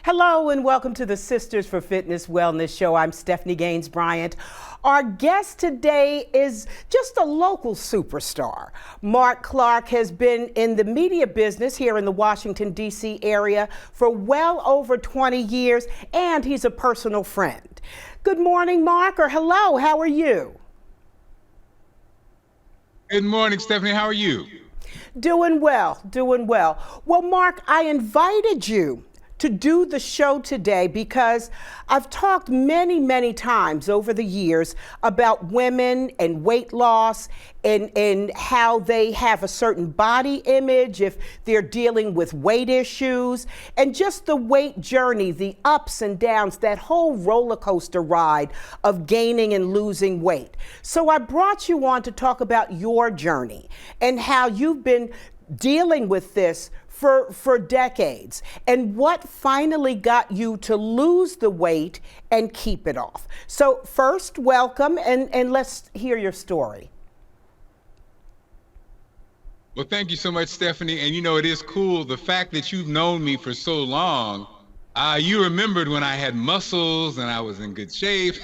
Hello and welcome to the Sisters for Fitness Wellness Show. I'm Stephanie Gaines-Bryant. Our guest today is just a local superstar. Marc Clarke has been in the media business here in the Washington, D.C. area for well over 20 years, and he's a personal friend. Good morning, Marc, or hello, how are you? Good morning, Stephanie. How are you? Doing well, doing well. Well, Marc, I invited you to do the show today because I've talked many times over the years about women and weight loss and how they have a certain body image if they're dealing with weight issues, and just the weight journey, the ups and downs, that whole roller coaster ride of gaining and losing weight. So I brought you on to talk about your journey and how you've been dealing with this for decades, and what finally got you to lose the weight and keep it off. So first, welcome, and let's hear your story. Well, thank you so much, Stephanie. And you know, it is cool, the fact that you've known me for so long. You remembered when I had muscles and I was in good shape.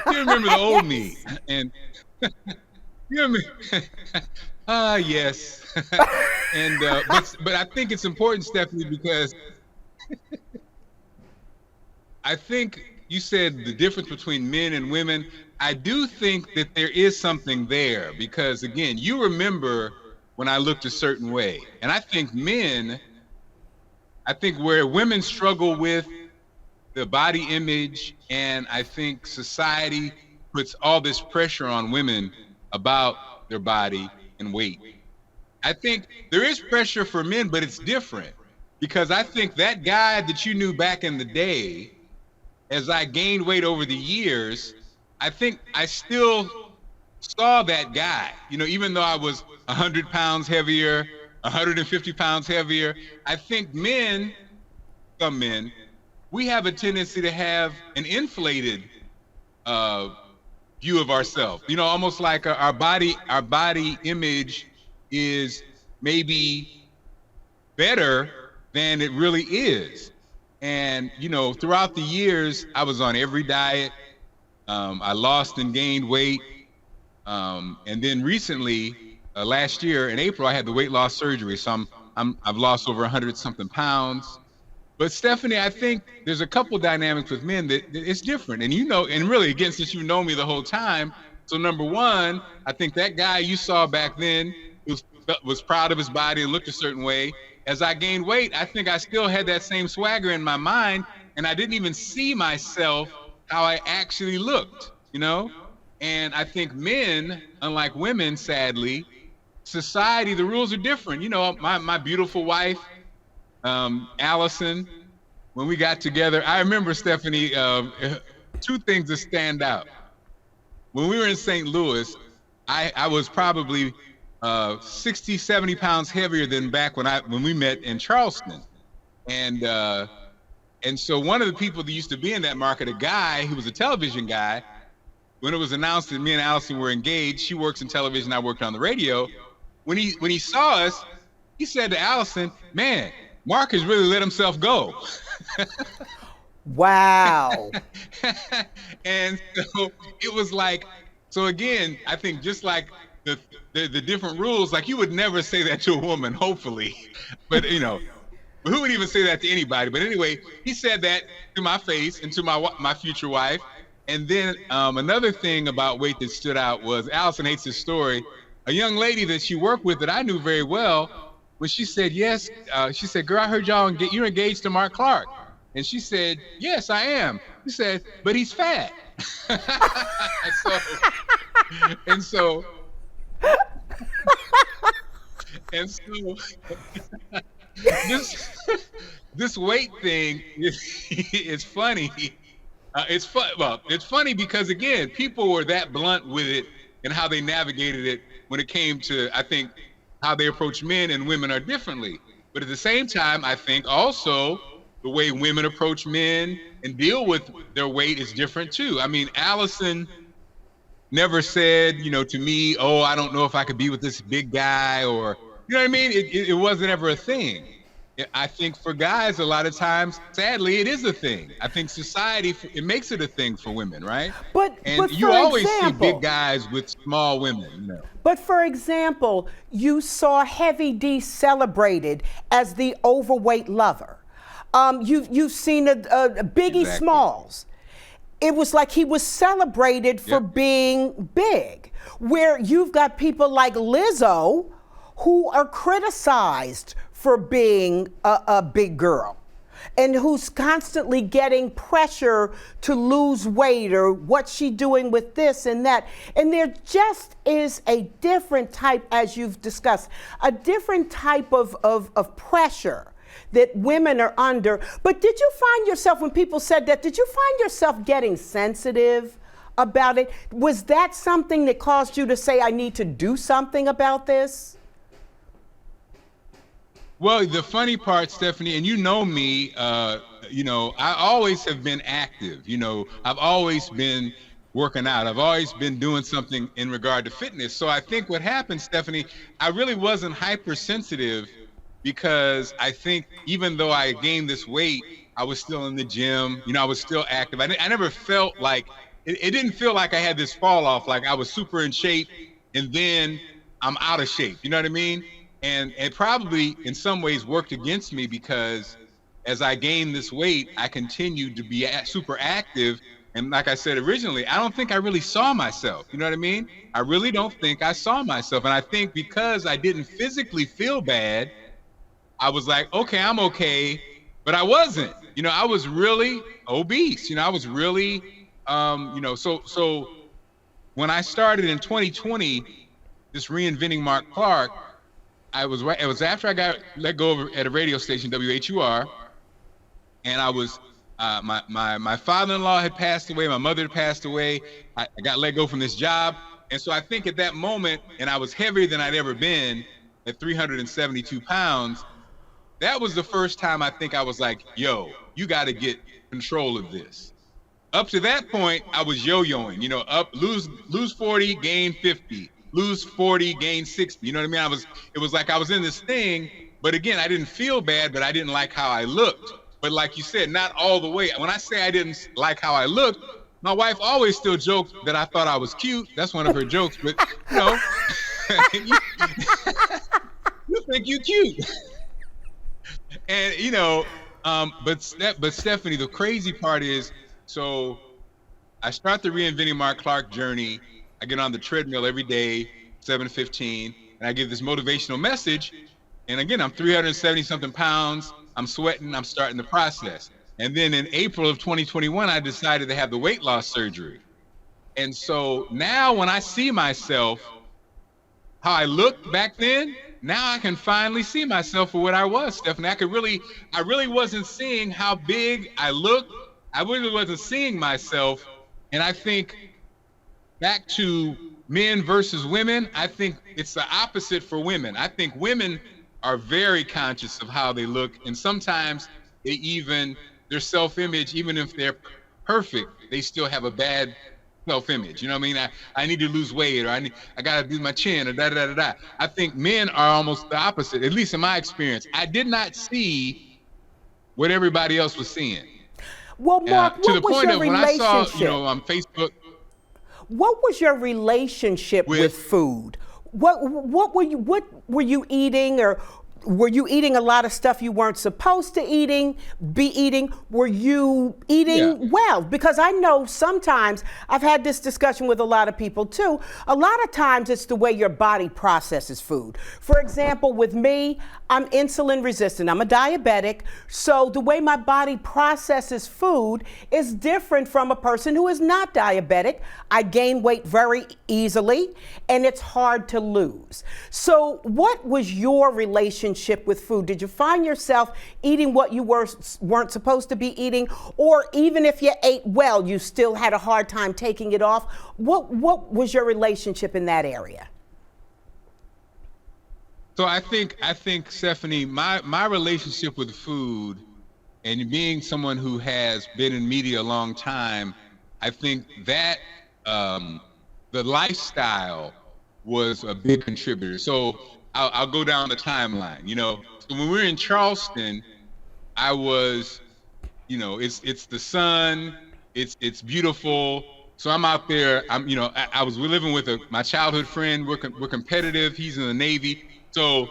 You remember the old me. And you remember, yes. And but I think it's important, Stephanie, because I think you said the difference between men and women. I do think that there is something there because, again, you remember when I looked a certain way. And I think where women struggle with the body image, and I think society puts all this pressure on women about their body and weight. I think there is pressure for men, but it's different because I think that guy that you knew back in the day, as I gained weight over the years, I think I still saw that guy, you know, even though I was 100 pounds heavier, 150 pounds heavier. I think some men, we have a tendency to have an inflated view of ourselves, you know, almost like our body image is maybe better than it really is. And, you know, throughout the years, I was on every diet. I lost and gained weight. And then recently, last year in April, I had the weight loss surgery. So I've lost over 100 something pounds. But Stephanie, I think there's a couple dynamics with men that it's different. And you know, and really, again, since you've known me the whole time. So number one, I think that guy you saw back then was proud of his body and looked a certain way. As I gained weight, I think I still had that same swagger in my mind, and I didn't even see myself how I actually looked, you know? And I think men, unlike women, sadly, society, the rules are different. You know, my beautiful wife, Allison, when we got together, I remember, Stephanie, two things that stand out. When we were in St. Louis, I was probably 60, 70 pounds heavier than back when we met in Charleston. And so one of the people that used to be in that market, a guy who was a television guy, when it was announced that me and Allison were engaged, she works in television, I worked on the radio. When he saw us, he said to Allison, "Man, Marc has really let himself go." Wow. And so it was like, so again, I think just like the different rules, like you would never say that to a woman, hopefully, but you know, but who would even say that to anybody? But anyway, he said that to my face and to my future wife. And then another thing about weight that stood out was, Allison hates this story, a young lady that she worked with that I knew very well, when she said, yes, she said, "Girl, I heard you're engaged to Marc Clarke." And she said, "Yes, I am." She said, "But he's fat." And so this weight thing is funny. It's funny because, again, people were that blunt with it and how they navigated it when it came to, I think, how they approach men and women are differently. But at the same time, I think also the way women approach men and deal with their weight is different too. I mean, Allison never said, you know, to me, "Oh, I don't know if I could be with this big guy," or, you know what I mean? It wasn't ever a thing. I think for guys, a lot of times, sadly, it is a thing. I think society, it makes it a thing for women, right? And But you for always see big example, guys with small women, you know. But for example, you saw Heavy D celebrated as the overweight lover. You've seen a Biggie Exactly. Smalls. It was like he was celebrated for Yep. being big. Where you've got people like Lizzo who are criticized for being a big girl, and who's constantly getting pressure to lose weight, or what's she doing with this and that. And there just is a different type, as you've discussed, a different type of pressure that women are under. But did you find yourself, when people said that, did you find yourself getting sensitive about it? Was that something that caused you to say, I need to do something about this? Well, the funny part, Stephanie, and you know me, you know, I always have been active. You know, I've always been working out. I've always been doing something in regard to fitness. So I think what happened, Stephanie, I really wasn't hypersensitive, because I think even though I gained this weight, I was still in the gym. You know, I was still active. I never felt like, it didn't feel like I had this fall off, like I was super in shape and then I'm out of shape. You know what I mean? And it probably in some ways worked against me, because as I gained this weight, I continued to be super active. And like I said originally, I don't think I really saw myself. You know what I mean? I really don't think I saw myself. And I think because I didn't physically feel bad, I was like, okay, I'm okay. But I wasn't. You know, I was really obese. You know, I was really, you know, so when I started in 2020, this reinventing Marc Clarke, it was after I got let go at a radio station, WHUR, and I was my father-in-law had passed away, my mother had passed away. I got let go from this job, and so I think at that moment, and I was heavier than I'd ever been at 372 pounds. That was the first time I think I was like, yo, you got to get control of this. Up to that point, I was yo-yoing, you know, lose 40, gain 50. Lose 40, gain 60. You know what I mean? It was like I was in this thing, but again, I didn't feel bad, but I didn't like how I looked. But like you said, not all the way. When I say I didn't like how I looked, my wife always still joked that I thought I was cute. That's one of her jokes, but you know, you think you cute. And you know, but Stephanie, the crazy part is, so I start the Reinventing Marc Clarke journey. I get on the treadmill every day, 7:15, and I give this motivational message. And again, I'm 370 something pounds. I'm sweating. I'm starting the process. And then in April of 2021, I decided to have the weight loss surgery. And so now when I see myself, how I looked back then, now I can finally see myself for what I was, Stephanie. I really wasn't seeing how big I looked. I really wasn't seeing myself. And I think, back to men versus women, I think it's the opposite for women. I think women are very conscious of how they look, and sometimes their self-image, even if they're perfect, they still have a bad self-image. You know what I mean? I need to lose weight, or I gotta do my chin, or da da da da. I think men are almost the opposite, at least in my experience. I did not see what everybody else was seeing. Well, Marc, to the what was point your of when I saw, relationship? you know, on Facebook. What was your relationship with food? What were you eating, or were you eating a lot of stuff you weren't supposed to be eating? Were you eating well? Because I know sometimes, I've had this discussion with a lot of people too, a lot of times it's the way your body processes food. For example, with me, I'm insulin resistant. I'm a diabetic. So the way my body processes food is different from a person who is not diabetic. I gain weight very easily, and it's hard to lose. So what was your relationship with food? Did you find yourself eating what you weren't supposed to be eating? Or even if you ate well, you still had a hard time taking it off? What was your relationship in that area? So I think Stephanie, my relationship with food, and being someone who has been in media a long time, I think that the lifestyle was a big contributor. So I'll go down the timeline. You know, So when we were in Charleston, I was, it's the sun, it's beautiful. So I'm out there. I was living with my childhood friend. We're competitive. He's in the Navy. So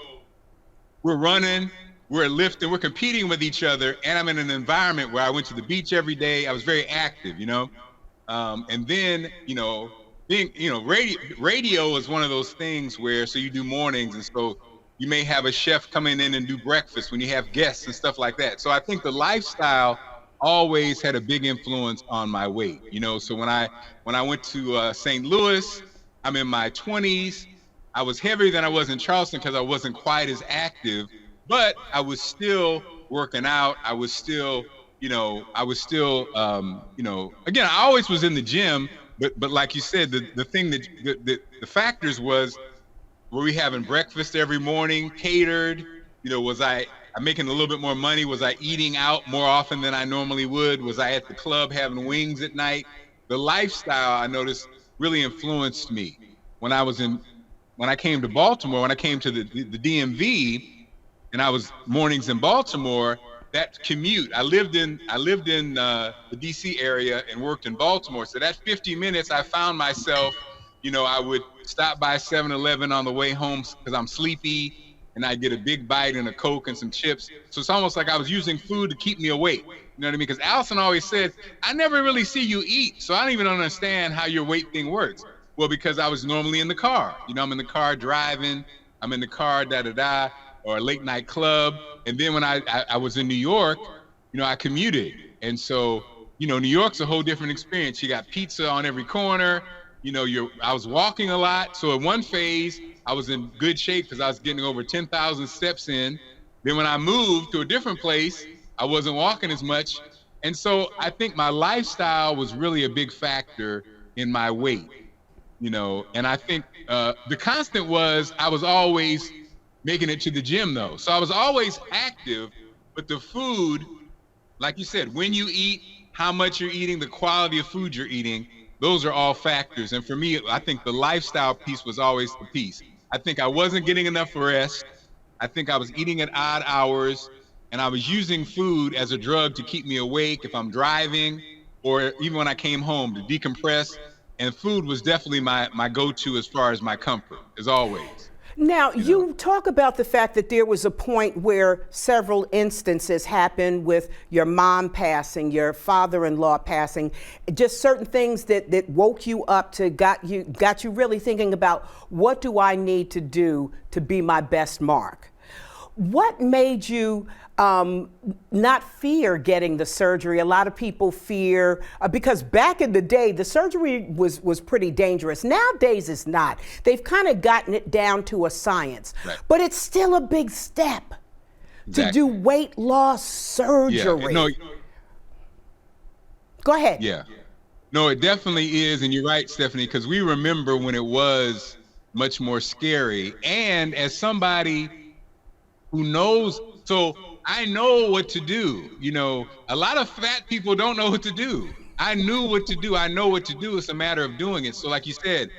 we're running, we're lifting, we're competing with each other, and I'm in an environment where I went to the beach every day. I was very active, and then, radio is one of those things where, so you do mornings, and so you may have a chef coming in and do breakfast when you have guests and stuff like that. So I think the lifestyle always had a big influence on my weight, So when I went to St. Louis, I'm in my 20s. I was heavier than I was in Charleston because I wasn't quite as active, but I was still working out. I was still, again, I always was in the gym, but like you said, the thing that the factors was, were we having breakfast every morning, catered? Was I'm making a little bit more money? Was I eating out more often than I normally would? Was I at the club having wings at night? The lifestyle, I noticed, really influenced me. When I came to Baltimore, when I came to the DMV, and I was mornings in Baltimore, that commute, I lived in the DC area and worked in Baltimore. So that 50 minutes, I found myself, I would stop by 7-Eleven on the way home because I'm sleepy, and I'd get a big bite and a Coke and some chips. So it's almost like I was using food to keep me awake. You know what I mean? Because Allison always said, I never really see you eat, so I don't even understand how your weight thing works. Well, because I was normally in the car. I'm in the car driving, I'm in the car, or a late night club. And then when I was in New York, I commuted. And so, New York's a whole different experience. You got pizza on every corner. I was walking a lot. So in one phase, I was in good shape because I was getting over 10,000 steps in. Then when I moved to a different place, I wasn't walking as much. And so I think my lifestyle was really a big factor in my weight. And I think the constant was I was always making it to the gym, though. So I was always active, but the food, like you said, when you eat, how much you're eating, the quality of food you're eating, those are all factors. And for me, I think the lifestyle piece was always the piece. I think I wasn't getting enough rest. I think I was eating at odd hours, and I was using food as a drug to keep me awake if I'm driving, or even when I came home to decompress. And food was definitely my go-to as far as my comfort, as always. Now, you talk about the fact that there was a point where several instances happened with your mom passing, your father-in-law passing, just certain things that woke you up got you really thinking about, what do I need to do to be my best Marc? What made you not fear getting the surgery? A lot of people fear, because back in the day, the surgery was pretty dangerous. Nowadays, it's not. They've kind of gotten it down to a science. Right. But it's still a big step to do weight loss surgery. Yeah. No. Go ahead. Yeah. No, it definitely is. And you're right, Stephanie, because we remember when it was much more scary. And as somebody who knows, so I know what to do. A lot of fat people don't know what to do. I knew what to do. I know what to do. It's a matter of doing it. So like you said,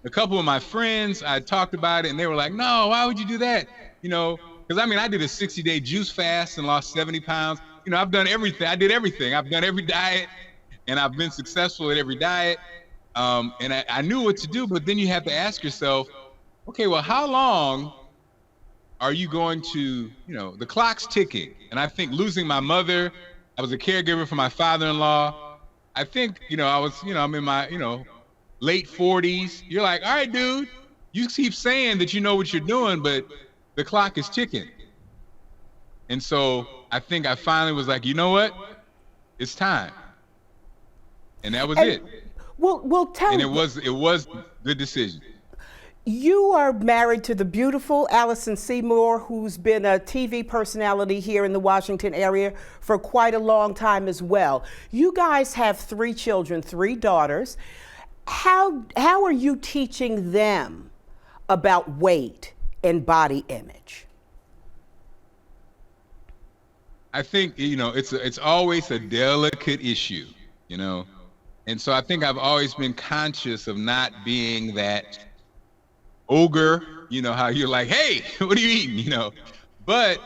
a couple of my friends, I talked about it and they were like, no, why would you do that? Because I did a 60-day juice fast and lost 70 pounds. I've done everything. I did everything. I've done every diet and I've been successful at every diet. And I knew what to do, but then you have to ask yourself, okay, well, how long are you going to, the clock's ticking. And I think losing my mother, I was a caregiver for my father-in-law. I think, I'm in my, late 40s. You're like, all right, dude, you keep saying that you know what you're doing, but the clock is ticking. And so I think I finally was like, you know what? It's time. And that was it. Well, tell me. And it was the decision. You are married to the beautiful Allison Seymour, who's been a TV personality here in the Washington area for quite a long time as well. You guys have 3 children, 3 daughters. How are you teaching them about weight and body image? I think, it's always a delicate issue, And so I think I've always been conscious of not being that ogre, how you're like, hey, what are you eating? But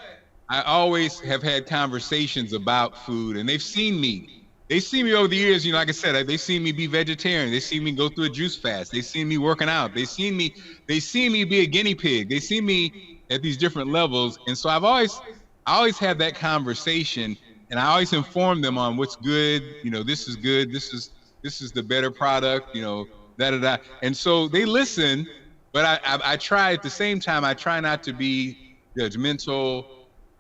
I always have had conversations about food, and they've seen me. They see me over the years, like I said, they seen me be vegetarian. They see me go through a juice fast. They see me working out. They see me be a guinea pig. They see me at these different levels. And so I always have that conversation, and I always inform them on what's good. This is good. This is the better product, da da da. And so they listen, but I try at the same time, I try not to be judgmental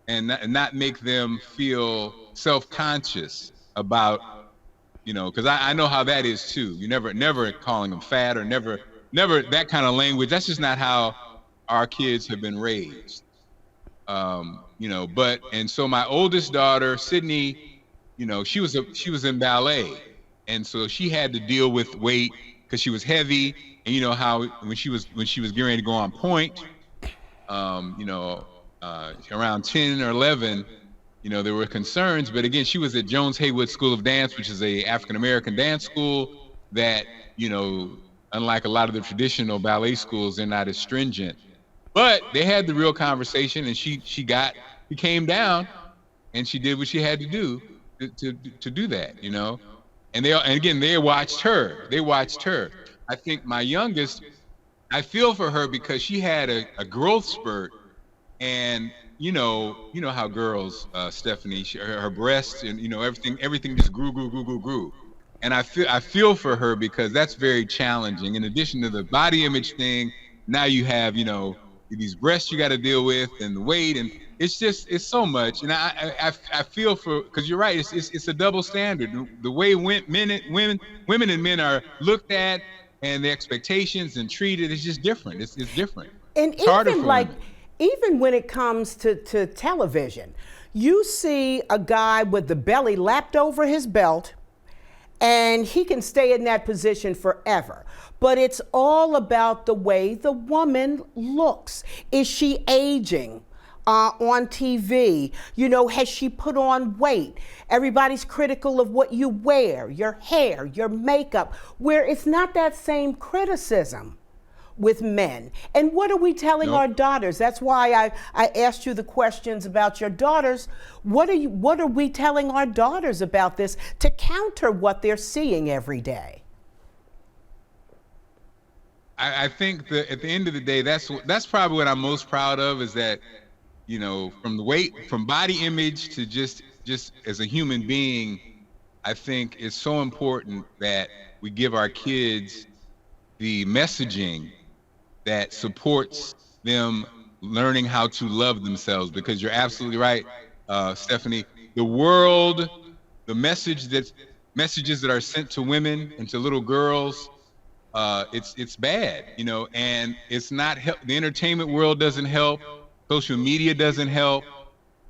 and not make them feel self-conscious about, because I know how that is too. You never calling them fat or never that kind of language. That's just not how our kids have been raised. And so my oldest daughter, Sydney, she was in ballet, and so she had to deal with weight because she was heavy, and you know how when she was getting ready to go on point, around 10 or 11, there were concerns. But again, she was at Jones Haywood School of Dance, which is a African-American dance school that, unlike a lot of the traditional ballet schools, they're not as stringent. But they had the real conversation, and she came down, and she did what she had to do to do that, And they watched her. They watched her. I think my youngest, I feel for her because she had a growth spurt. And you know how girls, Stephanie, her breasts and everything just grew. And I feel for her because that's very challenging. In addition to the body image thing, now you have these breasts you got to deal with and the weight, and it's so much. And I feel for, because you're right, it's a double standard. The way women and men are looked at and the expectations and treated is just different. It's different. And it's harder even for like women. Even when it comes to television, you see a guy with the belly lapped over his belt, and he can stay in that position forever. But it's all about the way the woman looks. Is she aging on TV? Has she put on weight? Everybody's critical of what you wear, your hair, your makeup, where it's not that same criticism with men. And what are we telling our daughters? That's why I asked you the questions about your daughters. What are we telling our daughters about this to counter what they're seeing every day? I think that at the end of the day, that's probably what I'm most proud of, is that, from the weight, from body image to just as a human being, I think it's so important that we give our kids the messaging that supports them learning how to love themselves. Because you're absolutely right, Stephanie. The world, the messages that are sent to women and to little girls, it's bad, and it's not help. The entertainment world doesn't help. Social media doesn't help.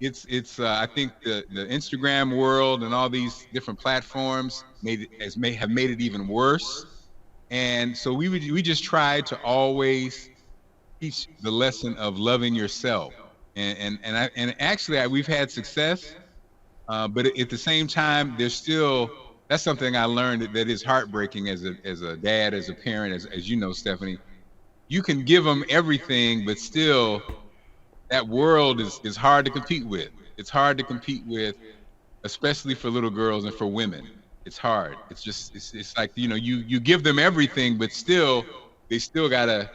It's I think the Instagram world and all these different platforms have made it even worse. And so we just try to always teach the lesson of loving yourself. And actually we've had success, but at the same time, that's something I learned that is heartbreaking as a dad, as a parent, as you know, Stephanie. You can give them everything, but still that world is hard to compete with. It's hard to compete with, especially for little girls and for women. It's hard. It's like, you give them everything, but they still gotta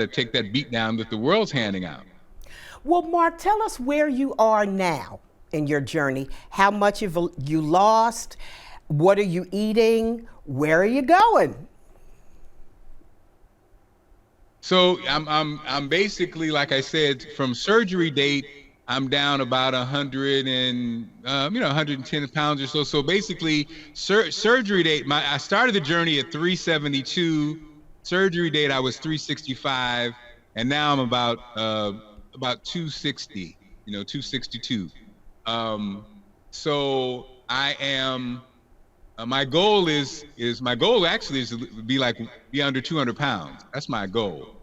take that beat down that the world's handing out. Well, Marc, tell us where you are now in your journey. How much have you lost? What are you eating? Where are you going? So I'm basically, like I said, from surgery date, I'm down about 110 pounds or so. So basically, surgery date, I started the journey at 372. Surgery date, I was 365, and now I'm about 260. 262. So I am. My goal actually is to be under 200 pounds. That's my goal.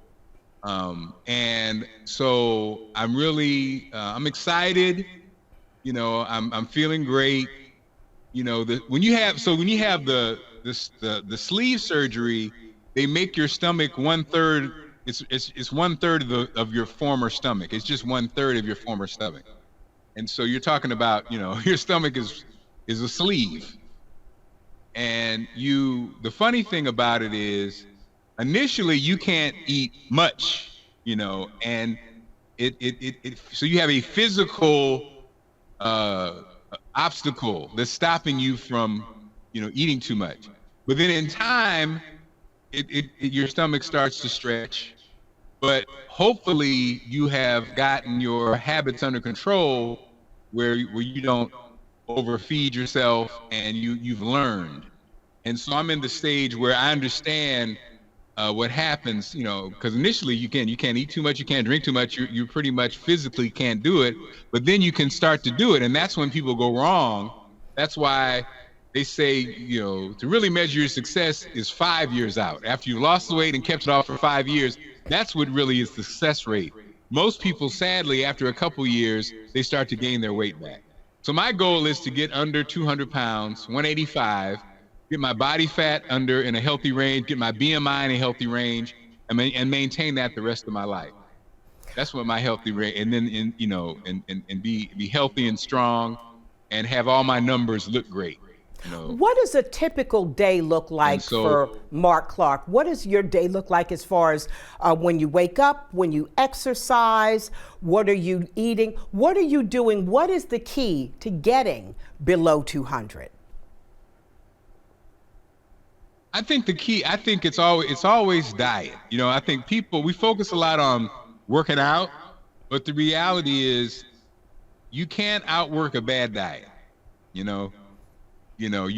And so I'm really, I'm excited, I'm feeling great. When you have the sleeve surgery, they make your stomach 1/3 it's 1/3 of your former stomach. It's just 1/3 of your former stomach. And so you're talking about, your stomach is a sleeve. And the funny thing about it is, initially you can't eat much, and so you have a physical obstacle that's stopping you from, eating too much. But then in time, your stomach starts to stretch. But hopefully you have gotten your habits under control where you don't overfeed yourself, and you've learned. And so I'm in the stage where I understand what happens, because initially you can't eat too much, you can't drink too much, you pretty much physically can't do it, but then you can start to do it, and that's when people go wrong. That's why they say, to really measure your success is 5 years out. After you lost the weight and kept it off for 5 years, that's what really is the success rate. Most people, sadly, after a couple years, they start to gain their weight back. So my goal is to get under 200 pounds, 185, get my body fat in a healthy range, get my BMI in a healthy range, and maintain that the rest of my life. That's what my healthy rate, and then and be healthy and strong, and have all my numbers look great. What does a typical day look like for Marc Clarke? What does your day look like as far as when you wake up, when you exercise? What are you eating? What are you doing? What is the key to getting below 200? I think it's always diet. I think we focus a lot on working out, but the reality is you can't outwork a bad diet. You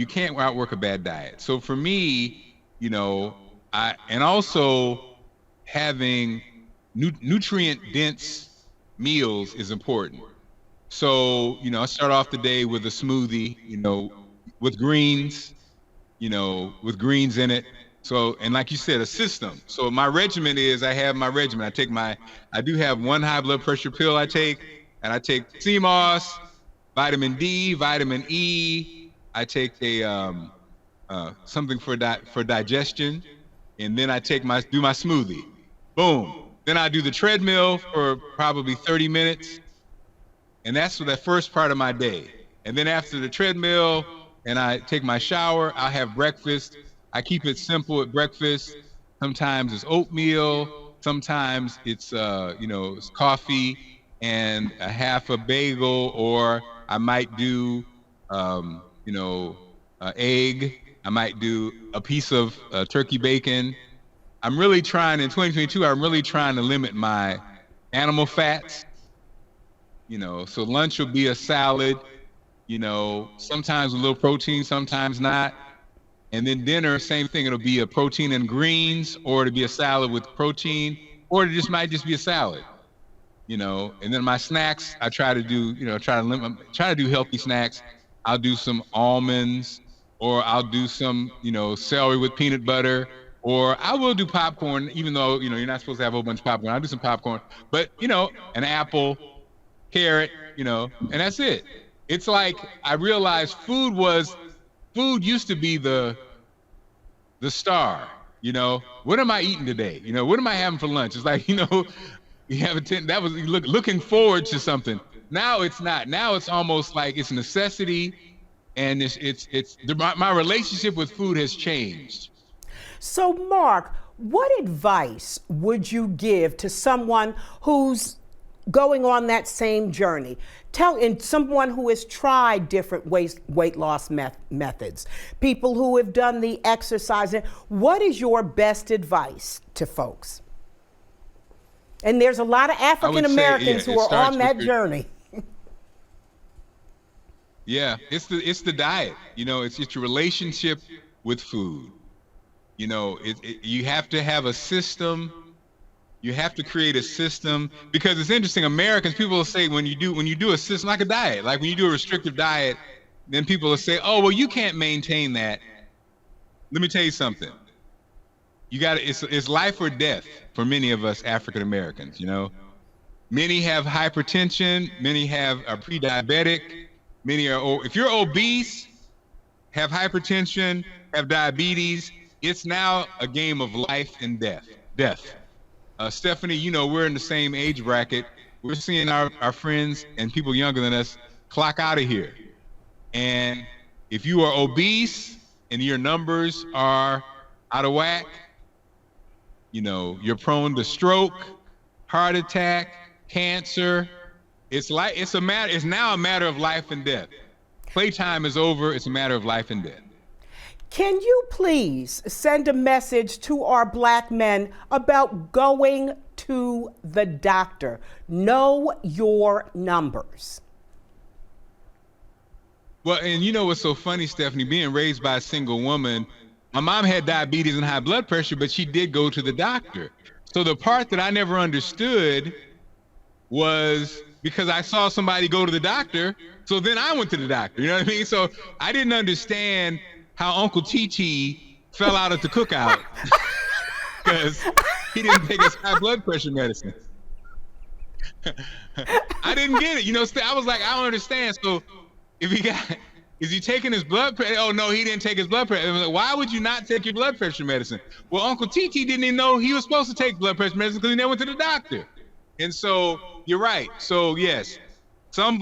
can't outwork a bad diet. So for me, and also having nutrient dense meals is important. So, I start off the day with a smoothie, with greens, with greens in it. So, and like you said, a system. So my regimen is, I have my regimen. I do have one high blood pressure pill I take, and I take sea moss, vitamin D, vitamin E. I take something for digestion, and then I do my smoothie. Boom. Then I do the treadmill for probably 30 minutes, and that's for the first part of my day. And then after the treadmill, and I take my shower, I'll have breakfast. I keep it simple at breakfast. Sometimes it's oatmeal. Sometimes it's it's coffee and a half a bagel, or I might do egg. I might do a piece of turkey bacon. I'm really trying, in 2022, I'm really trying to limit my animal fats. So lunch will be a salad, sometimes a little protein, sometimes not. And then dinner, same thing. It'll be a protein and greens, or it'll be a salad with protein, or it might just be a salad. And then my snacks, I try to do, try to do healthy snacks. I'll do some almonds, or I'll do some, celery with peanut butter, or I will do popcorn, even though, you're not supposed to have a whole bunch of popcorn. I'll do some popcorn, but, an apple, carrot, and that's it. It's like I realized food used to be the star. What am I eating today? What am I having for lunch? It's like, you have that was looking forward to something. Now it's not. Now it's almost like it's a necessity, and my relationship with food has changed. So, Marc, what advice would you give to someone who's going on that same journey? Someone who has tried different weight loss methods, people who have done the exercising. What is your best advice to folks? And there's a lot of African Americans who are on that journey. Yeah, it's the diet. It's your relationship with food. You have to have a system. You have to create a system, because it's interesting. Americans, people will say when you do a system like a diet, like when you do a restrictive diet, then people will say, oh, well, you can't maintain that. Let me tell you something. It's life or death for many of us African Americans. Many have hypertension, many are pre-diabetic, many are, if you're obese, have hypertension, have diabetes, it's now a game of life and death. Stephanie, you know, we're in the same age bracket. We're seeing our friends and people younger than us clock out of here. And if you are obese and your numbers are out of whack, you know, you're prone to stroke, heart attack, cancer. It's now a matter of life and death. Playtime is over. It's a matter of life and death. Can you please send a message to our Black men about going to the doctor? Know your numbers. Well, and you know what's so funny, Stephanie, being raised by a single woman, my mom had diabetes and high blood pressure, but she did go to the doctor. So the part that I never understood was because I saw somebody go to the doctor, so then I went to the doctor, you know what I mean? So I didn't understand how Uncle T fell out at the cookout because he didn't take his high blood pressure medicine. I didn't get it. You know, I was like, I don't understand. So if is he taking his blood pressure? Oh, no, he didn't take his blood pressure. Like, why would you not take your blood pressure medicine? Well, Uncle T didn't even know he was supposed to take blood pressure medicine because he never went to the doctor. And so you're right. So yes, some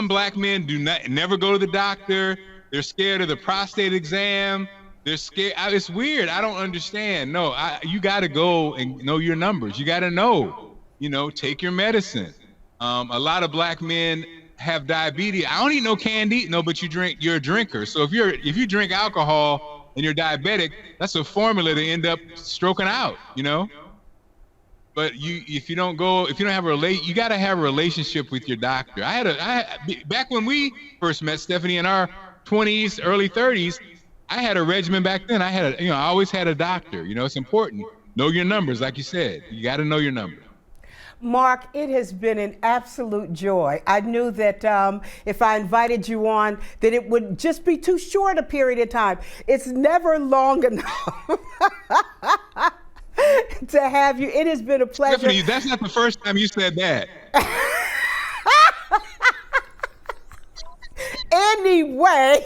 black men never go to the doctor. They're scared of the prostate exam. They're scared. It's weird. I don't understand. No, you got to go and know your numbers. You got to know, you know, take your medicine. A lot of black men have diabetes. I don't eat no candy. No, but you're a drinker. So if you drink alcohol and you're diabetic, that's a formula to end up stroking out, you know? But if you don't have you got to have a relationship with your doctor. Back when we first met, Stephanie, in our 20s, early 30s, I had a regimen back then. I always had a doctor. You know, it's important. Know your numbers, like you said. You got to know your numbers. Marc, it has been an absolute joy. I knew that if I invited you on, that it would just be too short a period of time. It's never long enough to have you. It has been a pleasure. Stephanie, that's not the first time you said that. Anyway,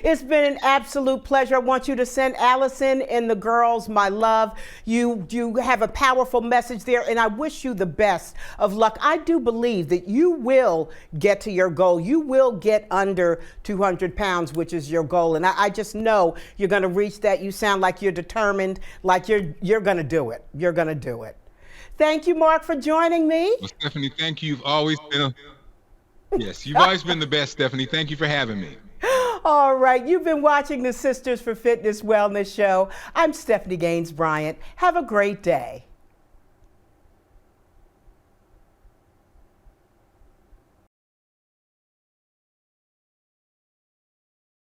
it's been an absolute pleasure. I want you to send Allison and the girls my love. You have a powerful message there, and I wish you the best of luck. I do believe that you will get to your goal. You will get under 200 pounds, which is your goal, and I just know you're going to reach that. You sound like you're determined, like you're going to do it. You're going to do it. Thank you, Marc, for joining me. Well, Stephanie, thank you. You've always been you've always been the best, Stephanie. Thank you for having me. All right, you've been watching the Sisters for Fitness Wellness Show. I'm Stephanie Gaines-Bryant. Have a great day.